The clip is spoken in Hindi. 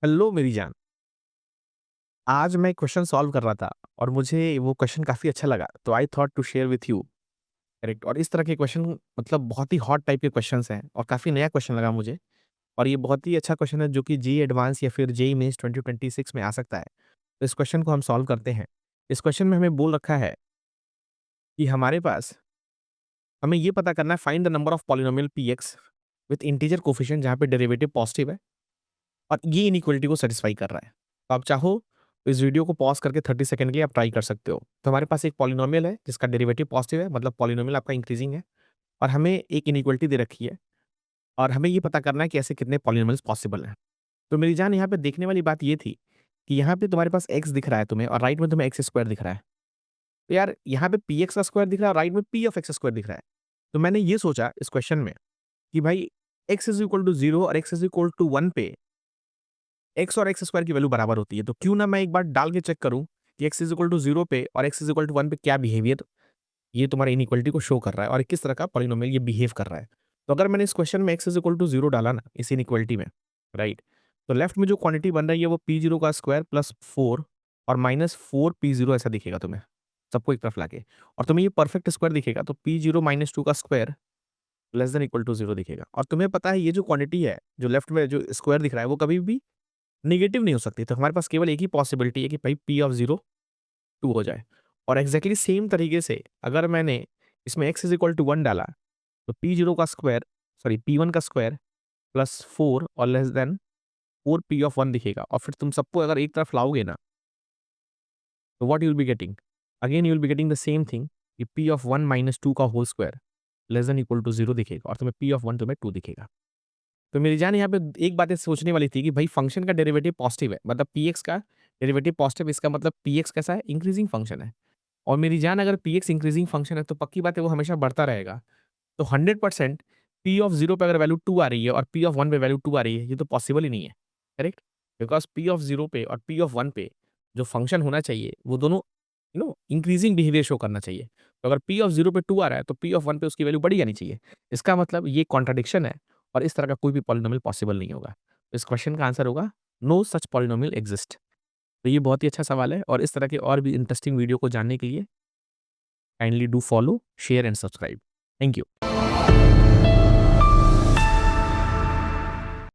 हेलो मेरी जान। आज मैं क्वेश्चन सॉल्व कर रहा था और मुझे वो क्वेश्चन काफ़ी अच्छा लगा, तो I thought to share with you. Correct. और इस तरह के क्वेश्चन मतलब बहुत ही हॉट टाइप के क्वेश्चंस हैं और काफ़ी नया क्वेश्चन लगा मुझे। और ये बहुत ही अच्छा क्वेश्चन है जो कि जेईई एडवांस या फिर जेईई मेंस 2026 में आ सकता है। तो इस क्वेश्चन को हम सॉल्व करते हैं। इस क्वेश्चन में हमें बोल रखा है कि हमारे पास हमें ये पता करना है, find the number of polynomial px with integer coefficient जहाँ पे डेरिवेटिव पॉजिटिव है और ये इनइक्वालिटी को सैटिस्फाई कर रहा है। तो आप चाहो तो इस वीडियो को पॉज़ करके 30 सेकंड के लिए आप ट्राई कर सकते हो। तो हमारे पास एक पॉलिनोमियल है जिसका डेरिवेटिव पॉजिटिव है, मतलब पॉलिनोमियल आपका इंक्रीजिंग है और हमें एक इनइक्वालिटी दे रखी है और हमें ये पता करना है कि ऐसे कितने पॉलिनोमियल्स पॉसिबल हैं। तो मेरी जान, यहाँ पे देखने वाली बात ये थी कि यहाँ पे तुम्हारे पास x दिख रहा है तुम्हें और राइट में तुम्हें एक्स स्क्वायर दिख रहा है। तो यार यहाँ पे px का स्क्वायर दिख रहा है और राइट में p ऑफ x स्क्वायर दिख रहा है। तो मैंने ये सोचा इस क्वेश्चन में कि भाई x इज़ इक्वल टू 0 और x इज़ इक्वल टू 1 पे एक्स और एक्स स्क्वायर की वैल्यू बराबर होती है, तो क्यों ना मैं एक बार डाल के चेक करूँ कि एक्स इज़ इक्वल टू 0 पे और एक्स इज़ इक्वल टू 1 पे क्या बिहेवियर ये तुम्हारे इनइक्वालिटी को शो कर रहा है और किस तरह का पॉलिनोमियल ये बिहेव कर रहा है। तो अगर मैंने इस क्वेश्चन में एक्स इज़ इक्वल टू 0 डाला ना इस इनइक्वालिटी में, राइट? तो लेफ्ट में जो क्वांटिटी बन रही है वो p0 का स्क्वायर प्लस 4 और माइनस 4 p0 ऐसा दिखेगा तुम्हें, सबको एक तरफ लाके। और तुम्हें ये परफेक्ट स्क्वायर दिखेगा, तो p0 माइनस 2 का square less than equal to 0 दिखेगा। और तुम्हें पता है ये जो क्वांटिटी है, जो लेफ्ट में जो स्क्वायर दिख रहा है वो कभी भी नेगेटिव नहीं हो सकती। तो हमारे पास केवल एक ही पॉसिबिलिटी है कि भाई p ऑफ 0 2 हो जाए। और एग्ज़ैक्टली सेम तरीके से अगर मैंने इसमें x इज़ इक्वल टू 1 डाला, तो p0 का स्क्वायर सॉरी p1 का स्क्वायर प्लस 4 और लेस देन 4 p ऑफ 1 दिखेगा। और फिर तुम सबको अगर एक तरफ लाओगे ना, तो what you will be getting? Again you will be getting the same thing कि p ऑफ 1 माइनस 2 का whole square less than equal to 0 दिखेगा और तुम्हें p ऑफ 1 तुम्हें 2 दिखेगा। तो मेरी जान, यहाँ पे एक बात ये सोचने वाली थी कि भाई फंक्शन का डेरिवेटिव पॉजिटिव है, मतलब px का डेरिवेटिव पॉजिटिव, इसका मतलब px कैसा है? इंक्रीजिंग फंक्शन है। और मेरी जान, अगर px इंक्रीजिंग फंक्शन है तो पक्की बात है वो हमेशा बढ़ता रहेगा। तो 100% p ऑफ 0 पे अगर वैल्यू 2 आ रही है और p ऑफ 1 पे वैल्यू 2 आ रही है, ये तो पॉसिबल ही नहीं है। करेक्ट? बिकॉज़ p ऑफ 0 पे और p ऑफ 1 पे जो फंक्शन होना चाहिए वो दोनों इंक्रीजिंग बिहेवियर शो करना चाहिए। तो अगर p ऑफ 0 पे 2 आ रहा है तो p ऑफ 1 पे उसकी वैल्यू बढ़ ही जानी चाहिए। इसका मतलब ये कॉन्ट्रडिक्शन है और इस तरह का कोई भी पॉलिनोमियल पॉसिबल नहीं होगा। तो इस क्वेश्चन का आंसर होगा नो सच पॉलिनोमियल एक्सिस्ट। तो ये बहुत ही अच्छा सवाल है और इस तरह के और भी इंटरेस्टिंग वीडियो को जानने के लिए kindly do follow, share and subscribe. Thank you.